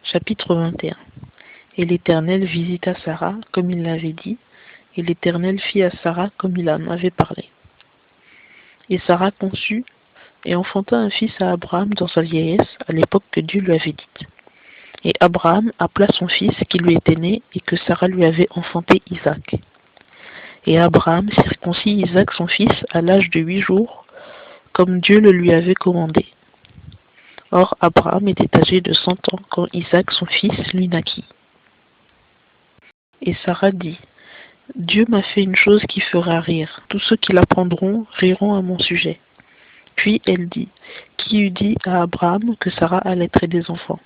Chapitre 21. Et l'Éternel visita Sarah comme il l'avait dit, et l'Éternel fit à Sarah comme il en avait parlé. Et Sarah conçut et enfanta un fils à Abraham dans sa vieillesse, à l'époque que Dieu lui avait dite. Et Abraham appela son fils qui lui était né et que Sarah lui avait enfanté Isaac. Et Abraham circoncit Isaac son fils à l'âge de 8 jours, comme Dieu le lui avait commandé. Or Abraham était âgé de 100 ans quand Isaac son fils lui naquit. Et Sarah dit, Dieu m'a fait une chose qui fera rire. Tous ceux qui l'apprendront riront à mon sujet. Puis elle dit, qui eût dit à Abraham que Sarah allaiterait des enfants?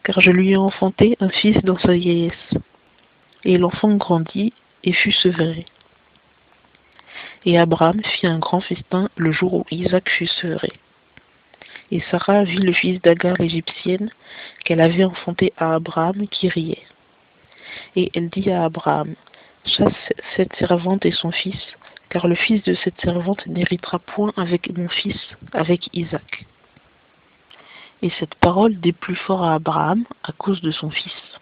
Car je lui ai enfanté un fils dans sa vieillesse. Et l'enfant grandit et fut sevré. Et Abraham fit un grand festin le jour où Isaac fut sevré. Et Sarah vit le fils d'Agar l'Égyptienne qu'elle avait enfanté à Abraham qui riait. Et elle dit à Abraham, chasse cette servante et son fils, car le fils de cette servante n'héritera point avec mon fils, avec Isaac. Et cette parole déplut fort à Abraham à cause de son fils.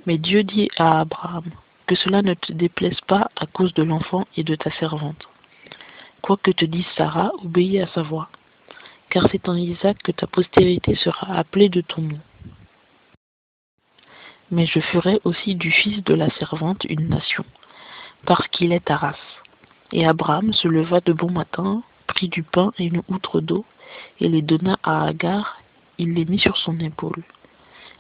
Mais Dieu dit à Abraham, que cela ne te déplaise pas à cause de l'enfant et de ta servante. Quoi que te dise Sarah, obéis à sa voix, car c'est en Isaac que ta postérité sera appelée de ton nom. Mais je ferai aussi du fils de la servante une nation, parce qu'il est ta race. Et Abraham se leva de bon matin, prit du pain et une outre d'eau, et les donna à Agar, il les mit sur son épaule.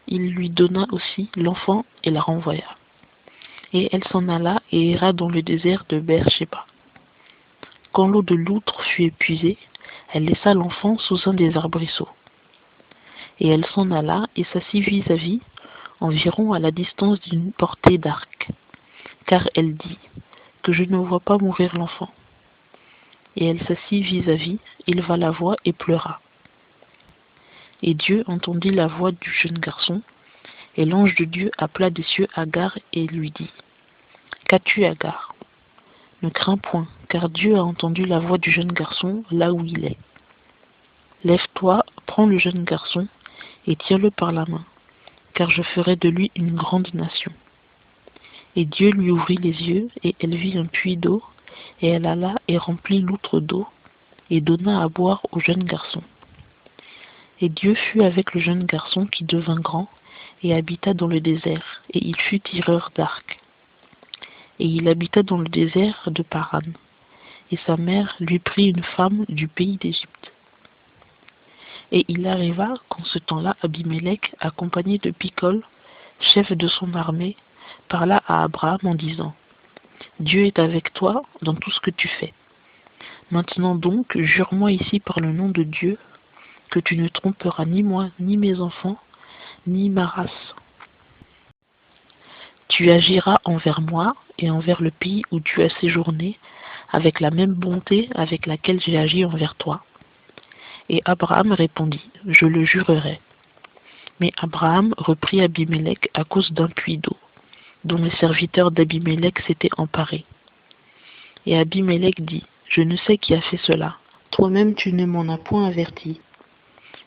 Il lui donna aussi l'enfant et la renvoya. Et elle s'en alla et erra dans le désert de Beer-Shéba. Quand l'eau de l'outre fut épuisée, elle laissa l'enfant sous un des arbrisseaux. Et elle s'en alla et s'assit vis-à-vis, environ à la distance d'une portée d'arc, car elle dit, que je ne vois pas mourir l'enfant. Et elle s'assit vis-à-vis, il va la voix et pleura. Et Dieu entendit la voix du jeune garçon, et l'ange de Dieu appela des cieux Agar et lui dit, qu'as-tu, Agar? Ne crains point, car Dieu a entendu la voix du jeune garçon là où il est. Lève-toi, prends le jeune garçon, et tiens-le par la main, car je ferai de lui une grande nation. Et Dieu lui ouvrit les yeux, et elle vit un puits d'eau, et elle alla et remplit l'outre d'eau, et donna à boire au jeune garçon. Et Dieu fut avec le jeune garçon qui devint grand, et habita dans le désert, et il fut tireur d'arc. Et il habita dans le désert de Paran, et sa mère lui prit une femme du pays d'Égypte. Et il arriva qu'en ce temps-là, Abimélec, accompagné de Picol, chef de son armée, parla à Abraham en disant, Dieu est avec toi dans tout ce que tu fais. Maintenant donc, jure-moi ici par le nom de Dieu, que tu ne tromperas ni moi, ni mes enfants, ni ma race. Tu agiras envers moi et envers le pays où tu as séjourné, avec la même bonté avec laquelle j'ai agi envers toi. Et Abraham répondit, je le jurerai. Mais Abraham reprit Abimélec à cause d'un puits d'eau, dont les serviteurs d'Abimélec s'étaient emparés. Et Abimélec dit, je ne sais qui a fait cela, toi-même tu ne m'en as point averti,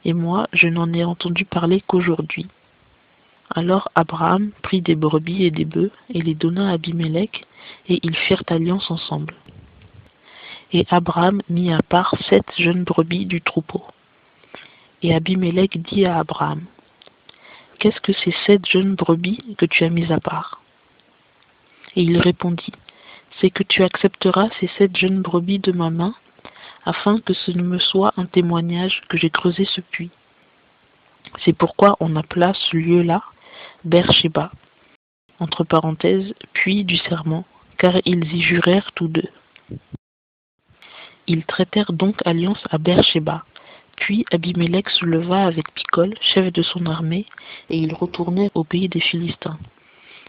et moi je n'en ai entendu parler qu'aujourd'hui. Alors Abraham prit des brebis et des bœufs, et les donna à Abimélec, et ils firent alliance ensemble. Et Abraham mit à part 7 jeunes brebis du troupeau. Et Abimélec dit à Abraham, qu'est-ce que ces 7 jeunes brebis que tu as mis à part? Et il répondit, c'est que tu accepteras ces 7 jeunes brebis de ma main, afin que ce ne me soit un témoignage que j'ai creusé ce puits. C'est pourquoi on appela ce lieu-là Beer-Shéba, entre parenthèses, puits du serment, car ils y jurèrent tous deux. Ils traitèrent donc alliance à Beer-Shéba. Puis Abimélec se leva avec Picol, chef de son armée, et ils retournèrent au pays des Philistins.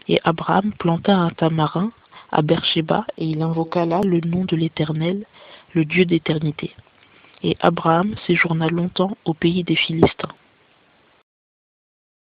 Et Abraham planta un tamarin à Beer-Shéba, et il invoqua là le nom de l'Éternel, le Dieu d'éternité. Et Abraham séjourna longtemps au pays des Philistins.